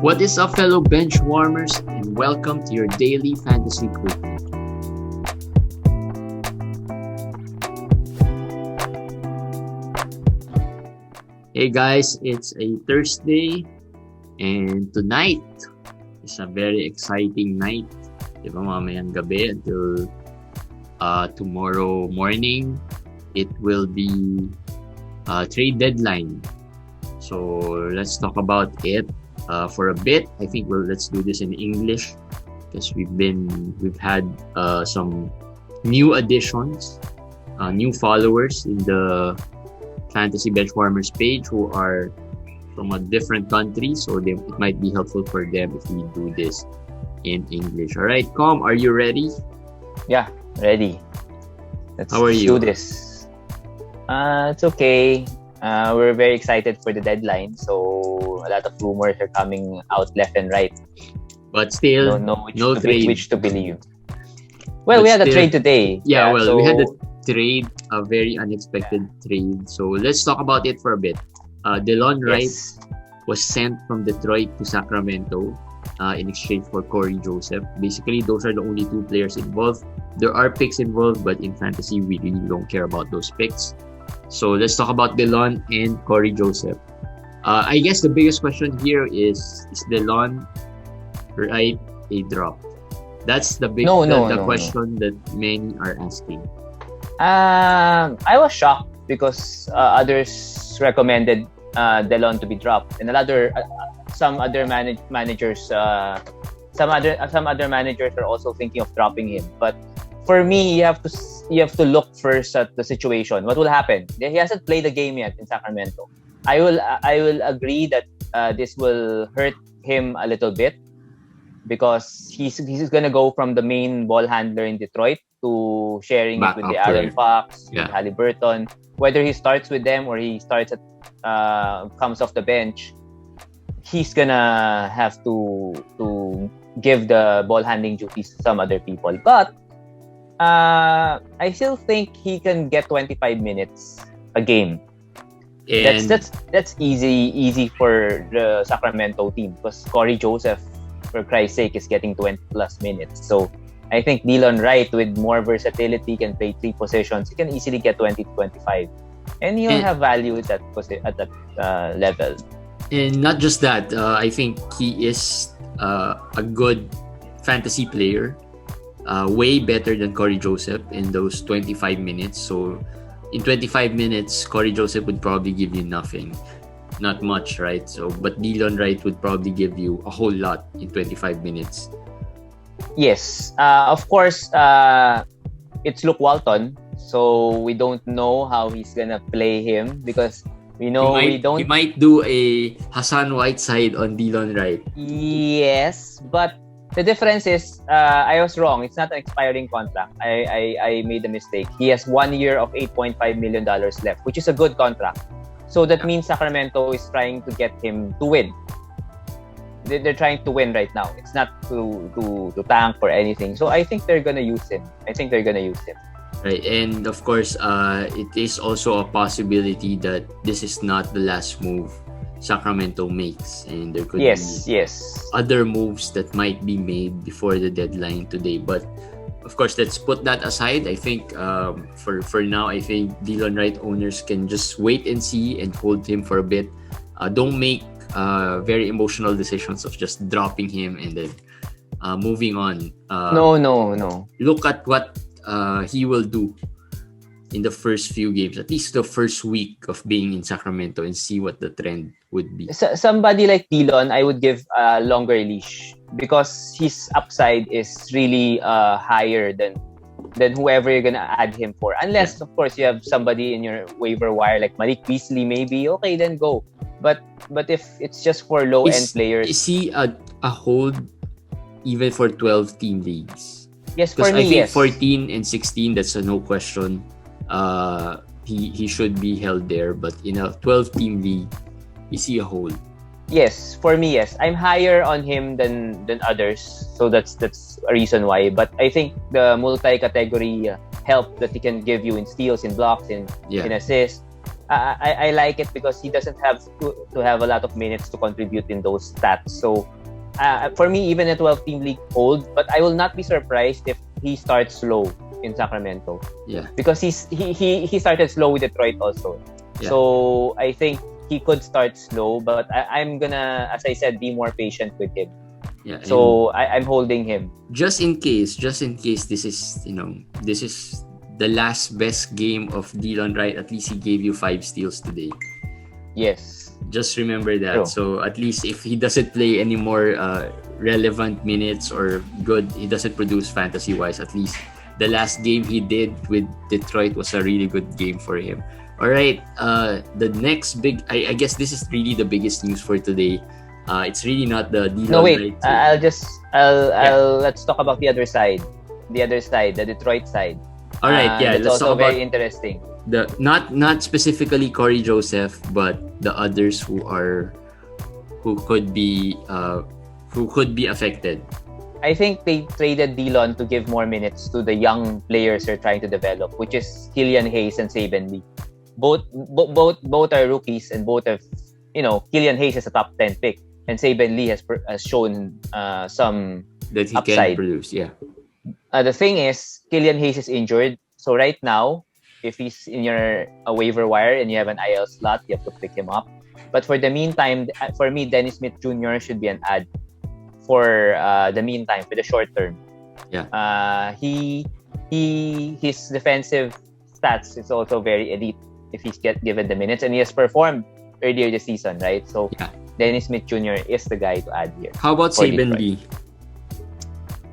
What is up, fellow bench warmers, and welcome to your daily fantasy Quickie. Hey guys, it's a Thursday, and tonight is a very exciting night. Diba, mamayang gabi until tomorrow morning, it will be trade deadline. So let's talk about it for a bit. I think let's do this in English because we've had some new additions, new followers in the Fantasy Benchwarmers page who are from a different country, so it might be helpful for them if we do this in English. All right, Com, are you ready? Yeah, ready. Let's How are you? do this. It's okay. We're very excited for the deadline, so a lot of rumors are coming out left and right. But still, Don't know no trade. which to believe. Well, But we had a still- trade today. Yeah, so we had a trade, a very unexpected trade. So let's talk about it for a bit. Delon Wright yes. was sent from Detroit to Sacramento in exchange for Cory Joseph. Basically, those are the only two players involved. There are picks involved, but in fantasy, we really don't care about those picks. So let's talk about Delon and Cory Joseph. I guess the biggest question here is Delon Wright a drop? That's the big No. question that many are asking. I was shocked because others recommended Delon to be dropped, and some other managers are also thinking of dropping him. But for me, you have to look first at the situation. What will happen? He hasn't played the game yet in Sacramento. I will agree that this will hurt him a little bit because he's gonna go from the main ball handler in Detroit to sharing it with the Backup Aaron Fox, Yeah. with Halliburton. Whether he starts with them or he starts at comes off the bench, he's gonna have to give the ball handling duties to some other people. But I still think he can get 25 minutes a game. And That's easy for the Sacramento team because Cory Joseph, for Christ's sake, is getting 20 plus minutes. So I think Delon Wright, with more versatility, can play 3 positions. He can easily get 20 to 25, and he'll have value at that level. And not just that, I think he is a good fantasy player, way better than Cory Joseph in those 25 minutes. So in 25 minutes, Cory Joseph would probably give you nothing. Not much, right? So, but Delon Wright would probably give you a whole lot in 25 minutes. Yes, of course, it's Luke Walton, so we don't know how he's gonna play him because we know we don't. He might do a Hassan Whiteside on Delon Wright. Yes, but the difference is I was wrong. It's not an expiring contract. I made a mistake. He has 1 year of $8.5 million left, which is a good contract. So that means Sacramento is trying to get him to win. They're trying to win right now. It's not to tank or anything. So I think they're gonna use him. Right, and of course, it is also a possibility that this is not the last move Sacramento makes, and there could be other moves that might be made before the deadline today. But of course, let's put that aside. I think for now, I think Delon Wright owners can just wait and see and hold him for a bit. Don't make very emotional decisions of just dropping him and then moving on. No. Look at what he will do in the first few games, at least the first week of being in Sacramento, and see what the trend would be. Somebody like Delon, I would give a longer leash because his upside is really higher than whoever you're gonna add him for. Unless, of course, you have somebody in your waiver wire like Malik Beasley, maybe. Okay, then go. But if it's just for low-end players... Is he a hold even for 12-team leagues? Yes, for me, me, I think 14 and 16, that's a no question. He should be held there. But in a 12-team league, is he a hold? Yes, for me, yes. I'm higher on him than others. So that's a reason why. But I think the multi-category help that he can give you in steals, in blocks, in assists, I like it because he doesn't have to have a lot of minutes to contribute in those stats. So for me, even a 12-team league hold, but I will not be surprised if he starts slow in Sacramento. Yeah. Because he started slow with Detroit also. Yeah. So I think he could start slow, but I'm gonna, as I said, be more patient with him. Yeah. So I'm holding him. Just in case this is the last best game of Delon Wright. At least he gave you 5 steals today. Yes. Just remember that. True. So at least if he doesn't play any more relevant minutes or he doesn't produce fantasy-wise, at least the last game he did with Detroit was a really good game for him. All right. The next big, I guess this is really the biggest news for today. It's really not the Delon Wait. Wright. Let's talk about the other side. The Detroit side. All right. Yeah. That's Let's also talk about very interesting. the not specifically Cory Joseph, but the others who could be affected. I think they traded Delon to give more minutes to the young players they're trying to develop, which is Killian Hayes and Saben Lee. Both are rookies, and both have, Killian Hayes is a top 10 pick, and Saben Lee has shown some That he upside. can produce. Yeah. The thing is, Killian Hayes is injured, so right now, if he's in your waiver wire and you have an IL slot, you have to pick him up. But for the meantime, for me, Dennis Smith Jr. should be an ad for the meantime, for the short term. Yeah. His defensive stats is also very elite if he's given the minutes, and he has performed earlier this season, right? So Yeah. Dennis Smith Jr. is the guy to add here. How about for Saben Detroit. Lee?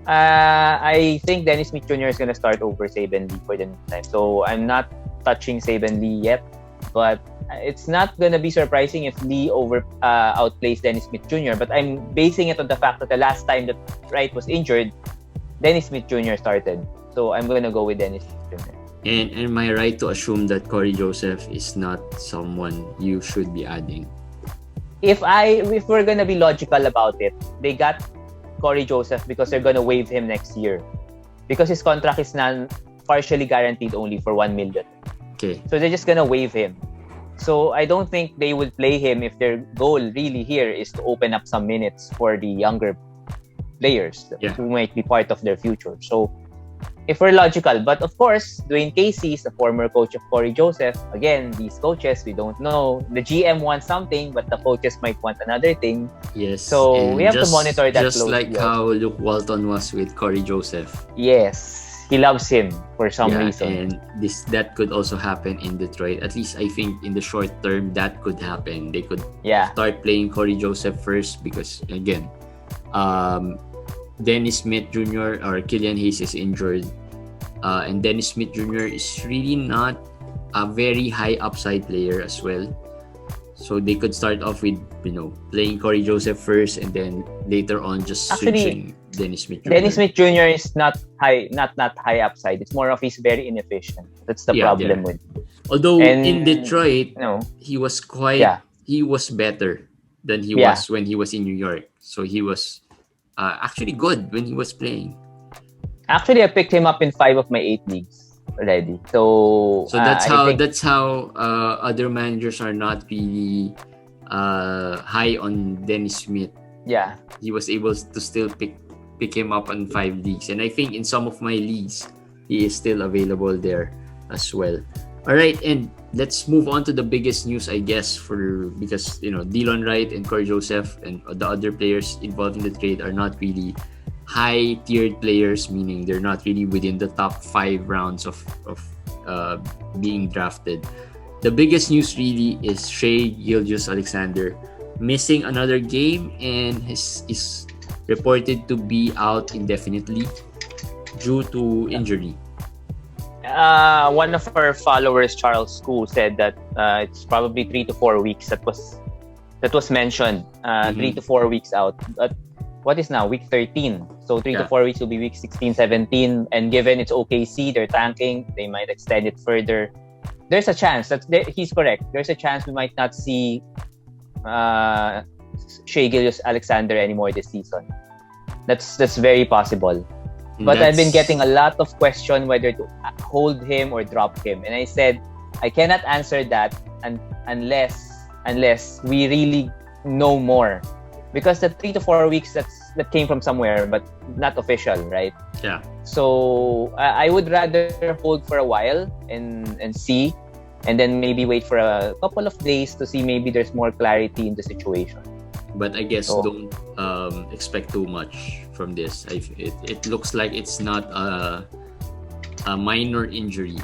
I think Dennis Smith Jr. is gonna start over Saben Lee for the meantime. So I'm not touching Saben Lee yet, but it's not gonna be surprising if Lee outplays Dennis Smith Jr. But I'm basing it on the fact that the last time that Wright was injured, Dennis Smith Jr. started. So I'm gonna go with Dennis Smith Jr. And am I right to assume that Cory Joseph is not someone you should be adding? If we're gonna be logical about it, they got Cory Joseph because they're gonna waive him next year, because his contract is partially guaranteed only for $1 million. Okay. So they're just gonna waive him. So I don't think they would play him if their goal really here is to open up some minutes for the younger players who might be part of their future. So if we're logical, but of course, Dwayne Casey is the former coach of Cory Joseph. Again, these coaches, we don't know. The GM wants something, but the coaches might want another thing. Yes. So and we have to monitor that just closely. like how Luke Walton was with Cory Joseph. Yes, he loves him for some reason. And that could also happen in Detroit. At least I think in the short term that could happen. They could start playing Cory Joseph first because again, Dennis Smith Jr. or Killian Hayes is injured, and Dennis Smith Jr. is really not a very high upside player as well. So they could start off with playing Cory Joseph first, and then later on just switching Dennis Smith Jr. Dennis Smith Jr. is not high upside. It's more of he's very inefficient. That's the problem with him. Although in Detroit, he was he was better than he was when he was in New York. So he was actually good when he was playing. Actually, I picked him up in 5 of my 8 leagues already. So that's how other managers are not really high on Dennis Smith. Yeah, he was able to still pick him up on 5 leagues, and I think in some of my leagues he is still available there as well. All right, and let's move on to the biggest news, I guess, because Delon Wright and Cory Joseph and the other players involved in the trade are not really high-tiered players, meaning they're not really within the top 5 rounds of being drafted. The biggest news really is Shai Gilgeous-Alexander missing another game and is reported to be out indefinitely due to injury. One of our followers, Charles Koo, said that it's probably 3 to 4 weeks. That was mentioned. 3 to 4 weeks out. But what is now? Week 13. So 3 to 4 weeks will be week 16, 17. And given it's OKC, they're tanking. They might extend it further. There's a chance. He's correct. There's a chance we might not see Shai Gilgeous-Alexander anymore this season. That's very possible. But I've been getting a lot of question whether to hold him or drop him. And I said, I cannot answer that unless we really know more, because the 3 to 4 weeks that came from somewhere but not official, right? Yeah. So I would rather hold for a while and see, and then maybe wait for a couple of days to see maybe there's more clarity in the situation. But I guess don't expect too much from this. It looks like it's not a minor injury.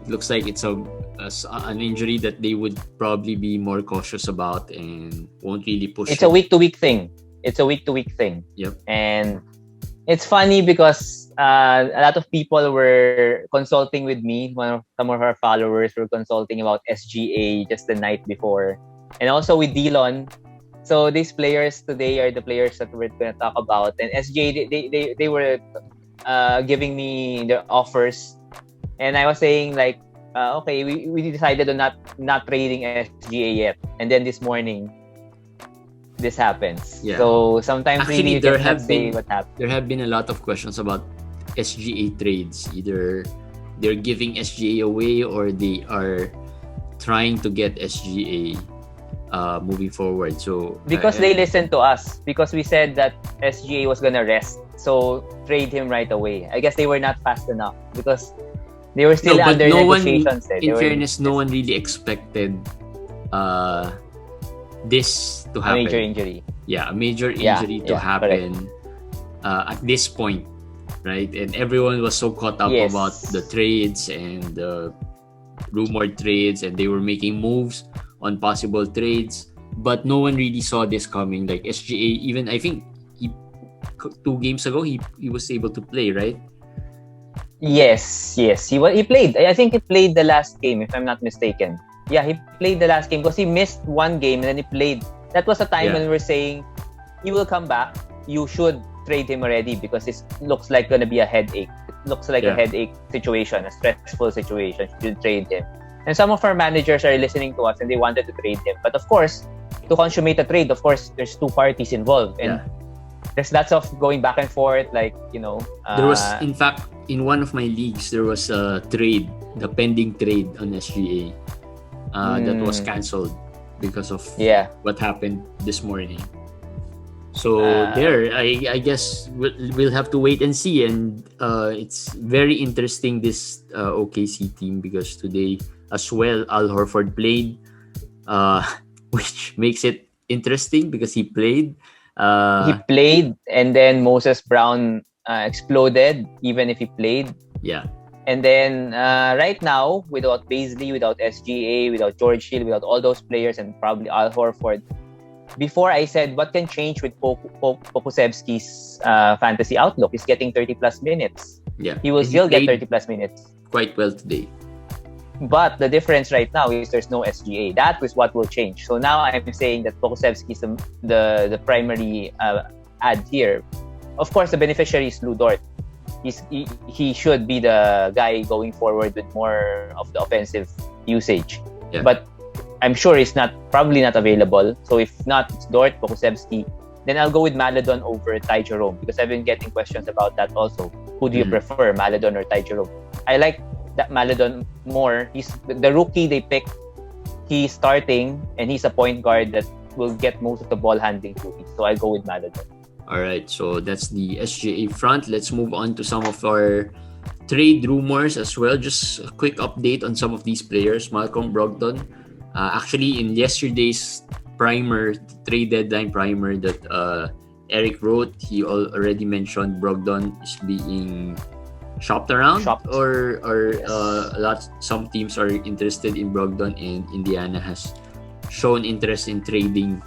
It looks like it's an injury that they would probably be more cautious about and won't really push. It's a week-to-week thing. Yep. And it's funny because a lot of people were consulting with me. Some of our followers were consulting about SGA just the night before, and also with Delon. So these players today are the players that we're going to talk about. And SGA, they were giving me their offers, and I was saying like, okay, we decided on not trading SGA yet. And then this morning, this happens. Yeah. So sometimes actually really you can't say what happened. There have been a lot of questions about SGA trades. Either they're giving SGA away or they are trying to get SGA moving forward. So because they listened to us, because we said that SGA was gonna rest, so trade him right away. I guess they were not fast enough because they were still under negotiations. In fairness, no one really expected this to happen. A major injury. Yeah, a major injury to happen at this point, right? And everyone was so caught up about the trades and the rumored trades, and they were making moves on possible trades, but no one really saw this coming. Like SGA, even I think 2 games ago he was able to play, right? Yes, he played. I think he played the last game, if I'm not mistaken. Yeah, he played the last game because he missed 1 game and then he played. That was a time when we were saying he will come back. You should trade him already because it looks like going to be a headache. It looks like a headache situation, a stressful situation. You should trade him. And some of our managers are listening to us and they wanted to trade him. But of course, to consummate a trade, of course, there's 2 parties involved. And there's lots of going back and forth, like, there was, in fact, in one of my leagues, there was a trade, the pending trade on SGA that was cancelled because of what happened this morning. So I guess we'll have to wait and see. And it's very interesting, this OKC team, because today as well, Al Horford played, which makes it interesting because he played. He played, and then Moses Brown exploded, even if he played. Yeah. And then right now, without Paisley, without SGA, without George Hill, without all those players, and probably Al Horford, before I said what can change with Pokusevski's fantasy outlook is getting 30 plus minutes. Yeah. He will still get 30 plus minutes. Quite well today. But the difference right now is there's no SGA. That is what will change. So now I'm saying that Pokusevski is the primary ad here. Of course, the beneficiary is Lou Dort. He should be the guy going forward with more of the offensive usage. Yeah. But I'm sure he's probably not available. So if not, it's Dort, Pokusevski. Then I'll go with Maledon over Ty Jerome, because I've been getting questions about that also. Who do you prefer, Maledon or Ty Jerome? I like that Maledon more. He's the rookie they picked. He's starting, and he's a point guard that will get most of the ball handling duties. So I go with Maledon. All right, so that's the SGA front. Let's move on to some of our trade rumors as well. Just a quick update on some of these players. Malcolm Brogdon, actually in yesterday's trade deadline primer that Eric wrote, he already mentioned Brogdon is being shopped around, or some teams are interested in Brogdon, and Indiana has shown interest in trading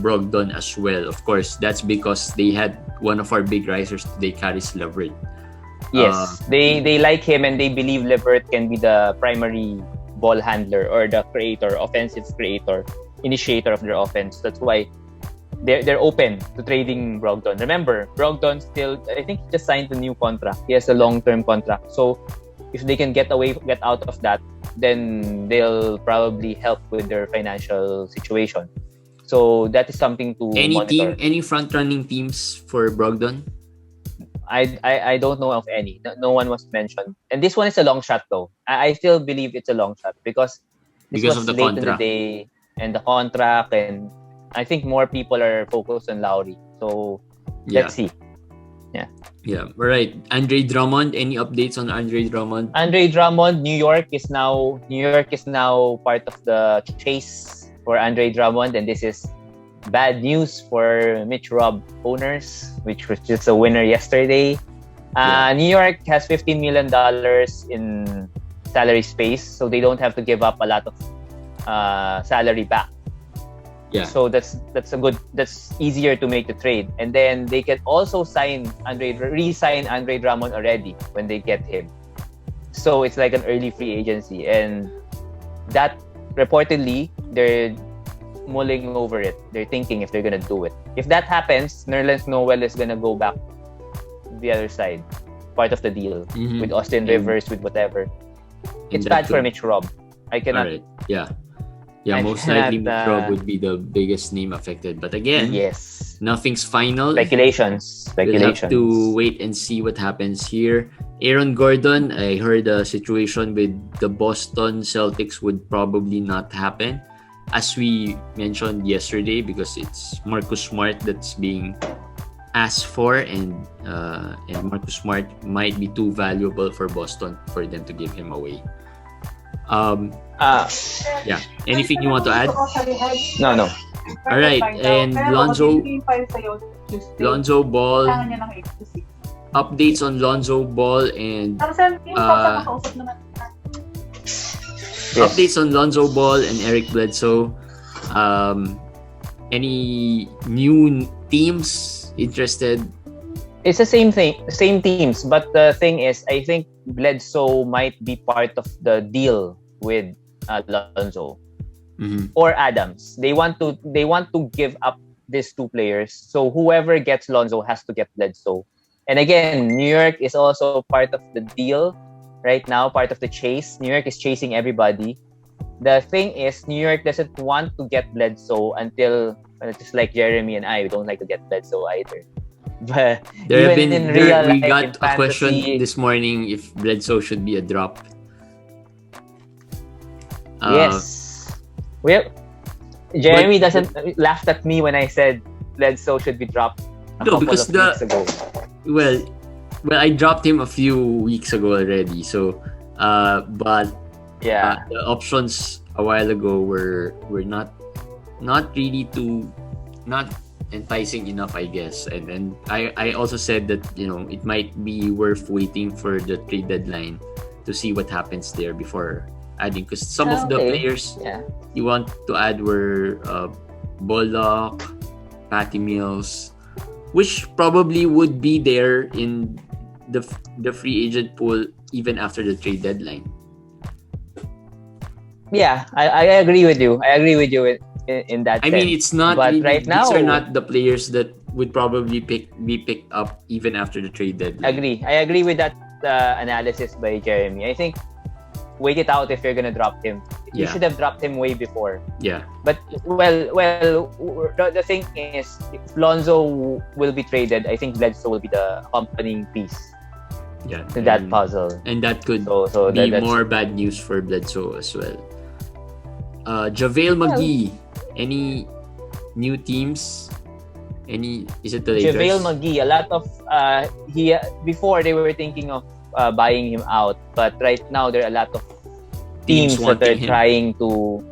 Brogdon as well. Of course, that's because they had one of our big risers today, Caris LeVert. Yes, they like him, and they believe LeVert can be the primary ball handler or the creator, offensive creator, initiator of their offense. That's why they're open to trading Brogdon. Remember, Brogdon still, I think he just signed a new contract. He has a long-term contract. So if they can get out of that, then they'll probably help with their financial situation. So that is something to monitor. Any front-running teams for Brogdon? I don't know of any. No one was mentioned. And this one is a long shot though. I still believe it's a long shot because Because was of the late in the contract. day and the contract, and I think more people are focused on Lowry. So Yeah. let's see. Yeah. All right. Andre Drummond. Any updates on Andre Drummond? Andre Drummond, New York is now part of the chase for Andre Drummond, and this is bad news for Mitch Robb owners, which was just a winner yesterday. New York has $15 million in salary space, so they don't have to give up a lot of salary back. Yeah. So that's easier to make the trade, and then they can also re-sign Andre Drummond already when they get him. So it's like an early free agency, and that reportedly they're mulling over it. They're thinking if they're gonna do it. If that happens, Nerlens Noel is gonna go back the other side, part of the deal with Austin Rivers, with whatever. It's bad for Mitch Robb. I cannot. All right. Yeah, most likely Mitch Robb would be the biggest name affected. But again, yes, nothing's final. Speculations. We'll have to wait and see what happens here. Aaron Gordon, I heard a situation with the Boston Celtics would probably not happen, as we mentioned yesterday, because it's Marcus Smart that's being asked for, and Marcus Smart might be too valuable for Boston for them to give him away. Yeah. Anything you want to add? No. All right, and Lonzo Ball. Updates on Lonzo Ball and updates on Lonzo Ball and Eric Bledsoe. Any new teams interested? It's the same teams, but the thing is, I think Bledsoe might be part of the deal with Lonzo or Adams. They want to give up these two players, so whoever gets Lonzo has to get Bledsoe. And again, New York is also part of the deal right now, part of the chase. New York is chasing everybody. The thing is, New York doesn't want to get Bledsoe until, just like Jeremy and I, we don't like to get Bledsoe either. But we got a question this morning if Bledsoe should be a drop. Yes. Well, Jeremy doesn't laughed at me when I said Bledsoe should be dropped a couple of weeks ago. Well, I dropped him a few weeks ago already. So, but the options a while ago were not really not enticing enough, I guess. And I also said that it might be worth waiting for the trade deadline to see what happens there before adding, because some of the players you want to add were Bullock, Patty Mills, which probably would be there in the free agent pool even after the trade deadline. Yeah, I agree with you. In that sense. I mean, it's not. But really, right now, these are not the players that would probably be picked up even after the trade deadline. I agree with that analysis by Jeremy. I think wait it out if you're gonna drop him. You should have dropped him way before. Yeah. But the thing is, if Lonzo will be traded, I think Bledsoe will be the accompanying piece. Yeah. To that puzzle. And that could be more bad news for Bledsoe as well. JaVale McGee. Any new teams? Is it the Lakers? JaVale McGee, a lot of before they were thinking of buying him out, but right now there are a lot of teams that are trying to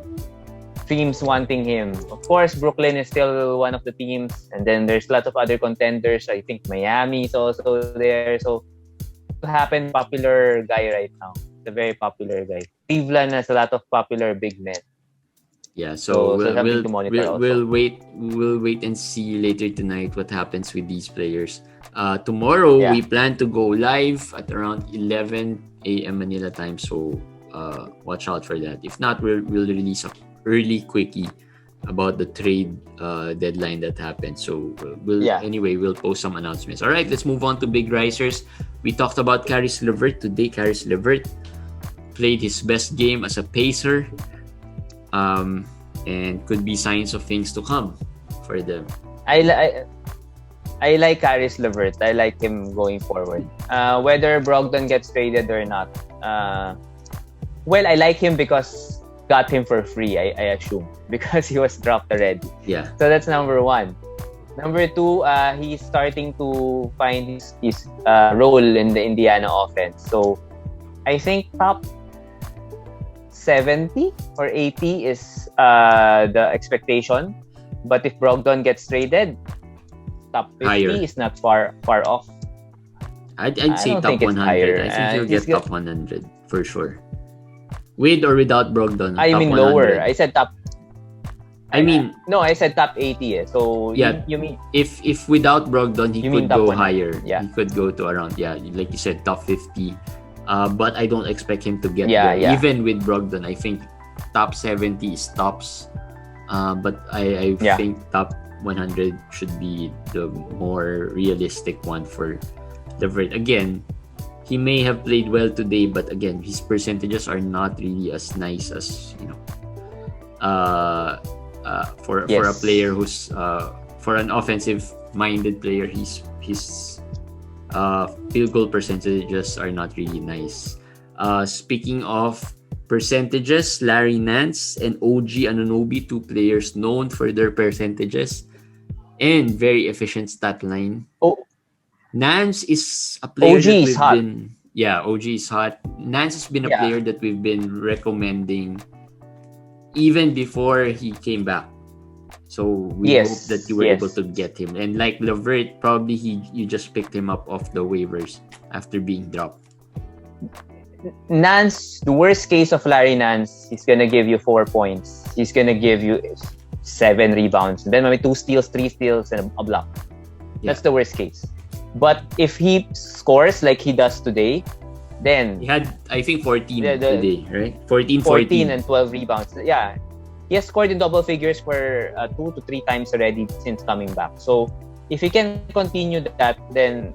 teams wanting him. Of course, Brooklyn is still one of the teams, and then there's a lot of other contenders. I think Miami is also there. So it happen, popular guy right now. It's a very popular guy. Cleveland has a lot of popular big men. Yeah, so we'll wait and see later tonight what happens with these players. Tomorrow we plan to go live at around 11 a.m. Manila time, so watch out for that. If not, we'll release an early quickie about the trade deadline that happened. So we'll post some announcements. All right, let's move on to big risers. We talked about Caris LeVert today. Caris LeVert played his best game as a Pacer. And could be signs of things to come for them. I like Caris LeVert. I like him going forward. Whether Brogdon gets traded or not. I like him because got him for free, I assume, because he was dropped already. Yeah. So that's number one. Number two, he's starting to find his role in the Indiana offense. So I think top 70 or 80 is the expectation. But if Brogdon gets traded, top 50 Higher. is not far off. I'd say top 100. I think he'll get top 100 for sure. With or without Brogdon. I mean 100. lower. I said top. No, I said top 80. So yeah, you mean if without Brogdon, he could go 100. higher. Yeah. He could go to around like you said, top 50. But I don't expect him to get Yeah, there. yeah. Even with Brogdon, I think top 70 is tops. But I think top 100 should be the more realistic one for LeVert. Again, he may have played well today, but again, his percentages are not really as nice as for a player who's for an offensive-minded player. His field goal percentages are not really nice. Speaking of percentages, Larry Nance and OG Anunoby, two players known for their percentages and very efficient stat line. Nance is a player OG that is we've hot. OG is hot. Nance has been a player that we've been recommending even before he came back. So we hope that you were able to get him. And like LeVert, probably you just picked him up off the waivers after being dropped. Nance, the worst case of Larry Nance, he's gonna give you 4 points. He's gonna give you 7 rebounds. And then maybe 2 steals, 3 steals, and a block. That's the worst case. But if he scores like he does today, then he had, I think, 14 today, right? 14 and 12 rebounds. Yeah. He has scored in double figures for 2 to 3 times already since coming back. So if he can continue that, then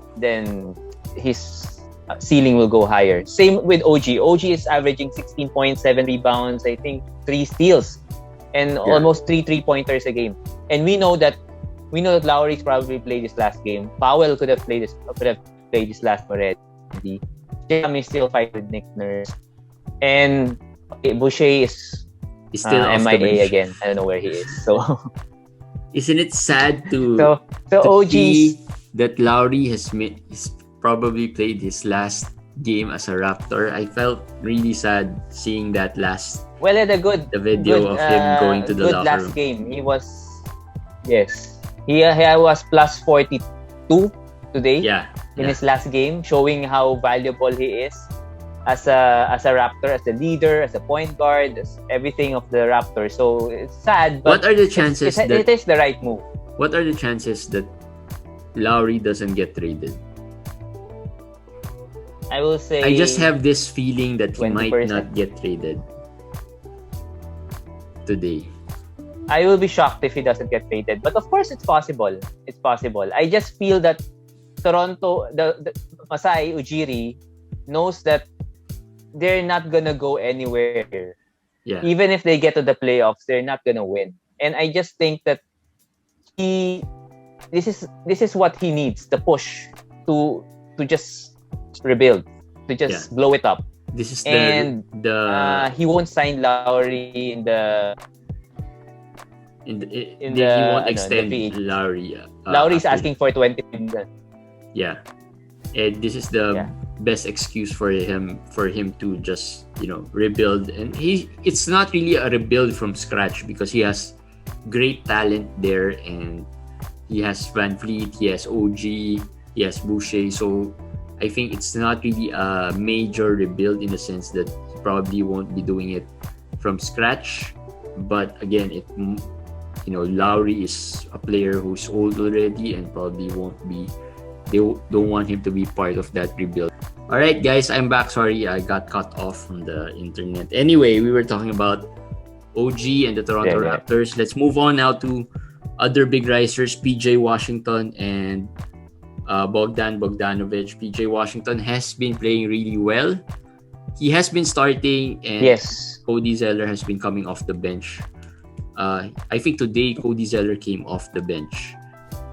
his ceiling will go higher. Same with OG. OG is averaging 16.7 rebounds, I think 3 steals, and almost 3 3-pointers a game. And we know that Lowry's probably played his last game. Powell could have played his last already. Jam is still fighting with Nick Nurse, and Boucher is still MIA again. I don't know where he is. So isn't it sad to OG see that Lowry has probably played his last game as a Raptor? I felt really sad seeing that last. Well, the video of him going to the locker last room. game. He was he was plus 42 today. In his last game, showing how valuable he is as a Raptor, as a leader, as a point guard, as everything of the Raptors. So it's sad, but what are the chances it is the right move? What are the chances that Lowry doesn't get traded? I will say I just have this feeling that he 20%. might not get traded today. I will be shocked if he doesn't get traded. But of course, it's possible. It's possible. I just feel that Toronto, the Masai Ujiri knows that they're not gonna go anywhere. Yeah. Even if they get to the playoffs, they're not gonna win. And I just think that this is what he needs, the push to just rebuild, to just blow it up. This is he won't sign Lowry he won't extend Lowry. Lowry's asking for 20 million. Yeah. And this is the best excuse for him to just, rebuild. And it's not really a rebuild from scratch because he has great talent there, and he has Van Vliet, he has OG, he has Boucher. So I think it's not really a major rebuild in the sense that he probably won't be doing it from scratch. But again, Lowry is a player who's old already and probably won't be. They don't want him to be part of that rebuild. All right, guys, I'm back. Sorry, I got cut off from the internet. Anyway, we were talking about OG and the Toronto Raptors. Let's move on now to other big risers, PJ Washington and Bogdan Bogdanovic. PJ Washington has been playing really well. He has been starting, and Cody Zeller has been coming off the bench. I think today Cody Zeller came off the bench.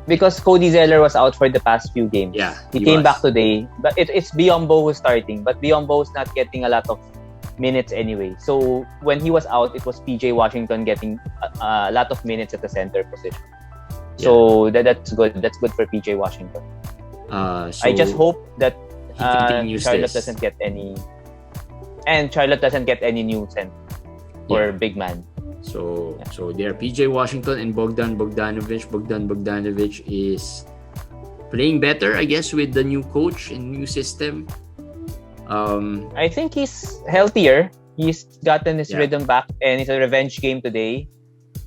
Because Cody Zeller was out for the past few games. Yeah, he came back today. But it's Biyombo who's starting. But Biyombo's not getting a lot of minutes anyway. So when he was out, it was PJ Washington getting a lot of minutes at the center position. So that's good. That's good for PJ Washington. So I just hope that he continues Charlotte this. doesn't get any, and Charlotte doesn't get any new center or big man. So there, PJ Washington and Bogdan Bogdanovic. Bogdan Bogdanovic is playing better, I guess, with the new coach and new system. I think he's healthier. He's gotten his rhythm back, and it's a revenge game today.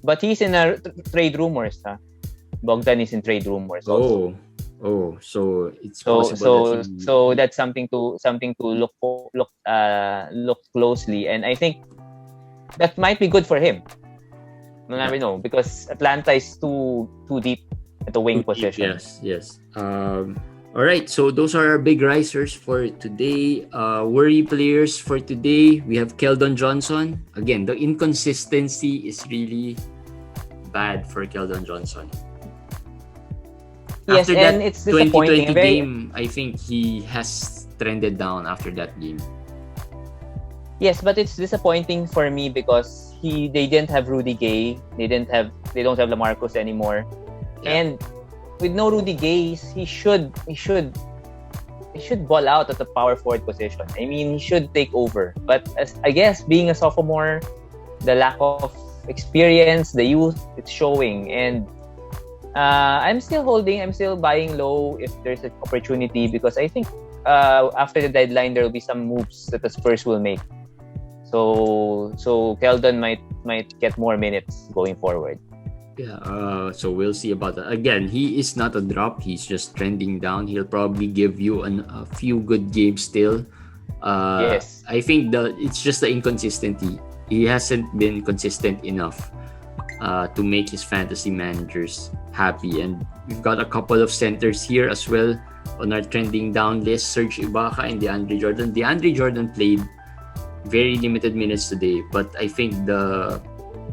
But he's in a trade rumors. Bogdan is in trade rumors. Also. So it's possible. So that's something to look closely, and I think that might be good for him. We'll never know, because Atlanta is too deep at the wing position. Yes. All right, so those are our big risers for today. Worry players for today, we have Keldon Johnson. Again, the inconsistency is really bad for Keldon Johnson. Yes, after and that it's disappointing. 2020 game, I think he has trended down after that game. Yes, but it's disappointing for me because they didn't have Rudy Gay. They don't have LaMarcus anymore. Yeah. And with no Rudy Gay, he should ball out at the power forward position. I mean, he should take over. But I guess being a sophomore, the lack of experience, the youth, it's showing. And I'm still buying low if there's an opportunity, because I think after the deadline there will be some moves that the Spurs will make. So Keldon might get more minutes going forward. Yeah, so we'll see about that. Again, he is not a drop. He's just trending down. He'll probably give you a few good games still. Yes. I think it's just the inconsistency. He hasn't been consistent enough to make his fantasy managers happy. And we've got a couple of centers here as well on our trending down list. Serge Ibaka and DeAndre Jordan. DeAndre Jordan played very limited minutes today, but I think the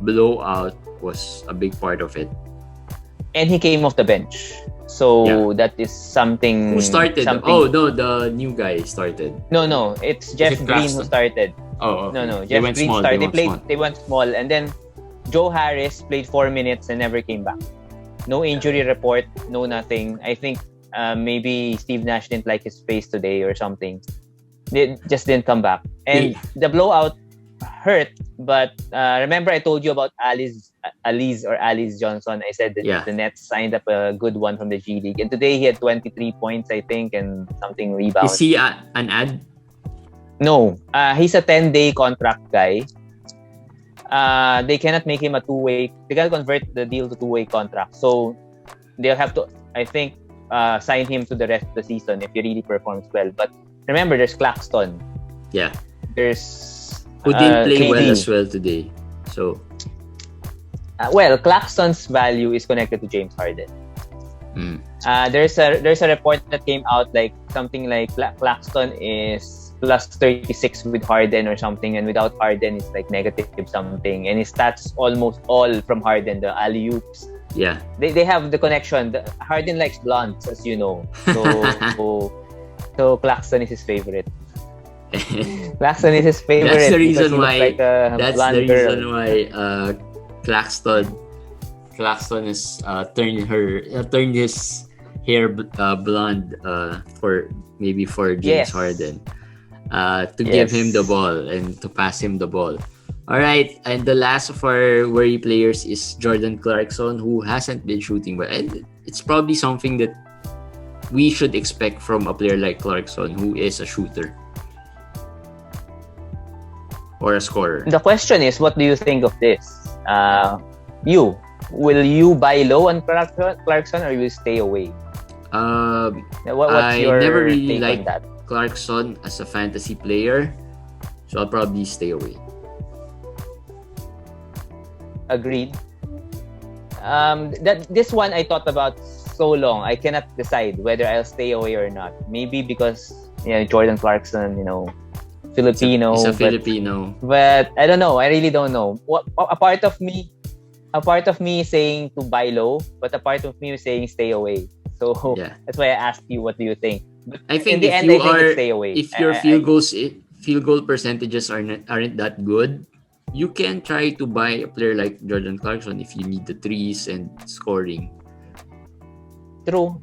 blowout was a big part of it. And he came off the bench. So that is something. Who started? Oh, no, the new guy started. No, it's Jeff Green who started. Oh, okay. No, Jeff Green started. They went small, and then Joe Harris played 4 minutes and never came back. No injury report, no nothing. I think maybe Steve Nash didn't like his face today or something. They just didn't come back. And the blowout hurt, but remember I told you about Alice Johnson. I said that the Nets signed up a good one from the G League, and today he had 23 points, I think, and something rebounds. Is he an ad? No, he's a 10-day contract guy. They cannot make him a two-way. They gotta convert the deal to two-way contract, so they'll have to, I think, sign him to the rest of the season if he really performs well. But remember, there's Claxton. Yeah. There's who didn't play KD. well as well today. So well, Claxton's value is connected to James Harden. There's a report that came out like something like Claxton is plus 36 with Harden or something, and without Harden it's like negative something, and his stats almost all from Harden, the alley-oops. Yeah. They have the connection. Harden likes blondes, as you know. So Claxton is his favorite. Claxton is his favorite. That's the reason why. Like Claxton has turned his hair blonde for James Harden, to give him the ball and to pass him the ball. All right, and the last of our worry players is Jordan Clarkson, who hasn't been shooting well, and it's probably something that we should expect from a player like Clarkson, who is a shooter or a scorer. The question is, what do you think of this? Will you buy low on Clarkson, or will you stay away? What's your never really take liked on that? Clarkson as a fantasy player, so I'll probably stay away. Agreed. This one I thought about so long, I cannot decide whether I'll stay away or not. Maybe because Jordan Clarkson, Filipino. He's a Filipino. But I don't know. I really don't know. A part of me is saying to buy low, but a part of me is saying stay away. So that's why I asked you, what do you think? But I think in the end, I think it's stay away. If your field field goal percentages aren't that good, you can try to buy a player like Jordan Clarkson if you need the threes and scoring. True.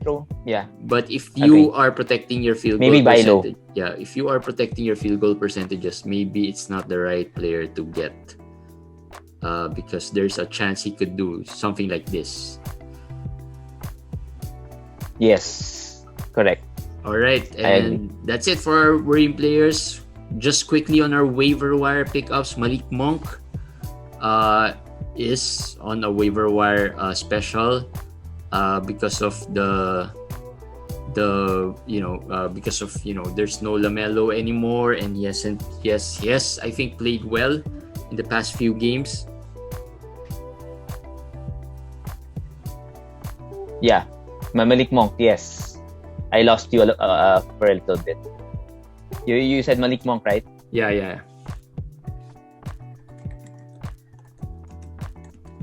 Yeah. But if you are protecting your field goal percentage, if you are protecting your field goal percentages, maybe it's not the right player to get. Because there's a chance he could do something like this. Yes, correct. All right, and that's it for our worrying players. Just quickly on our waiver wire pickups, Malik Monk is on a waiver wire special because of because of there's no LaMelo anymore, and he has I think played well in the past few games. Yeah, Malik Monk, yes. I lost you for a little bit. You said Malik Monk, right? Yeah.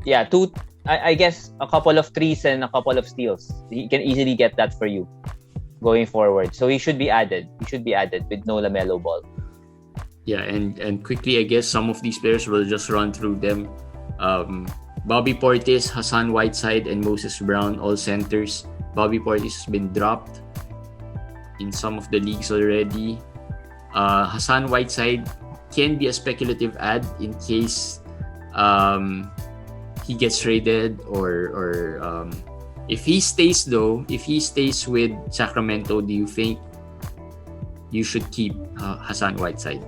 Yeah, I guess a couple of threes and a couple of steals. He can easily get that for you going forward. So he should be added. With no LaMelo Ball. Yeah, and quickly, I guess some of these players will just run through them. Bobby Portis, Hassan Whiteside, and Moses Brown, all centers. Bobby Portis has been dropped in some of the leagues already. Hassan Whiteside can be a speculative add in case he gets traded or if he stays with Sacramento, do you think you should keep Hassan Whiteside?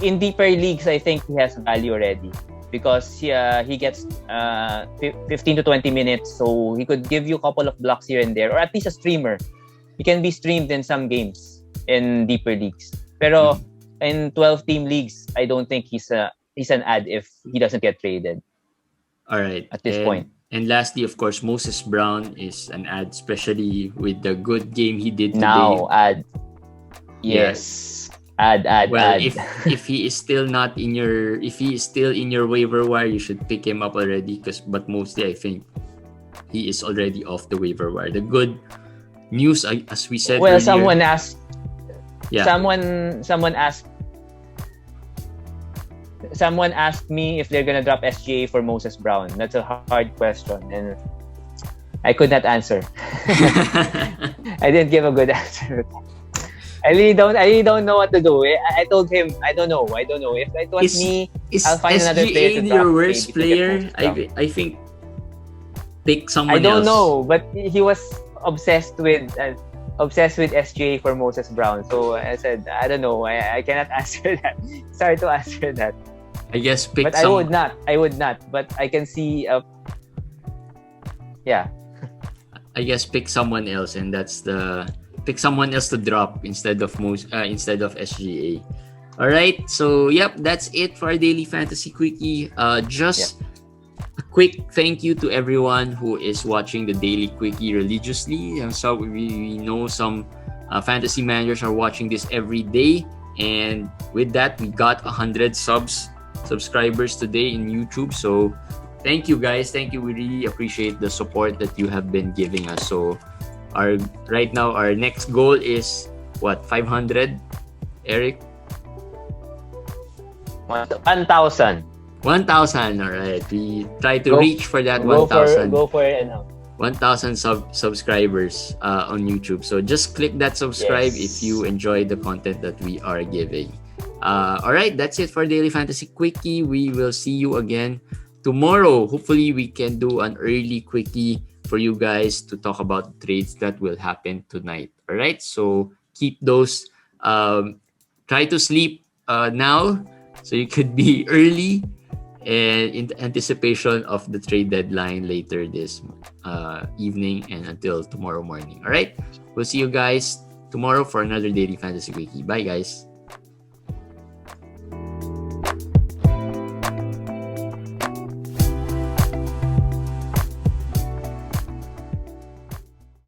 In deeper leagues, I think he has value already because he gets 15 to 20 minutes, so he could give you a couple of blocks here and there, or at least a streamer. He can be streamed in some games in deeper leagues. Pero in 12-team leagues, I don't think he's an ad if he doesn't get traded. All right. At this point. And lastly, of course, Moses Brown is an ad, especially with the good game he did today. Now, ad. Yes. Add. If he is still in your waiver wire, you should pick him up already. But mostly, I think he is already off the waiver wire. The good news, as we said. Well, earlier, someone asked. Yeah. Someone asked me if they're gonna drop SGA for Moses Brown. That's a hard question, and I could not answer. I didn't give a good answer. I really don't know what to do. I told him I don't know. If it was me, I'll find another player to drop. Your worst player? I think pick someone else. I don't know, but he was obsessed with SGA for Moses Brown. So I said I don't know. I cannot answer that. Sorry to answer that. I guess But I would not. But I can see. Yeah. I guess pick someone else, and that's pick someone else to drop instead of SGA. All right. So yep, that's it for our daily fantasy quickie. Just a quick thank you to everyone who is watching the daily quickie religiously. So we know some fantasy managers are watching this every day, and with that, we got 100 subscribers today in YouTube. So thank you guys. Thank you. We really appreciate the support that you have been giving us. So right now our next goal is what, 500, Eric? 1,000. 1,000. All right. We try to reach for that 1,000. Go for it now. 1,000 subscribers on YouTube. So just click that subscribe if you enjoy the content that we are giving. All right, that's it for Daily Fantasy Quickie. We will see you again tomorrow. Hopefully, we can do an early quickie for you guys to talk about trades that will happen tonight. All right, so keep those. Try to sleep now so you could be early and in anticipation of the trade deadline later this evening and until tomorrow morning. All right, we'll see you guys tomorrow for another Daily Fantasy Quickie. Bye, guys.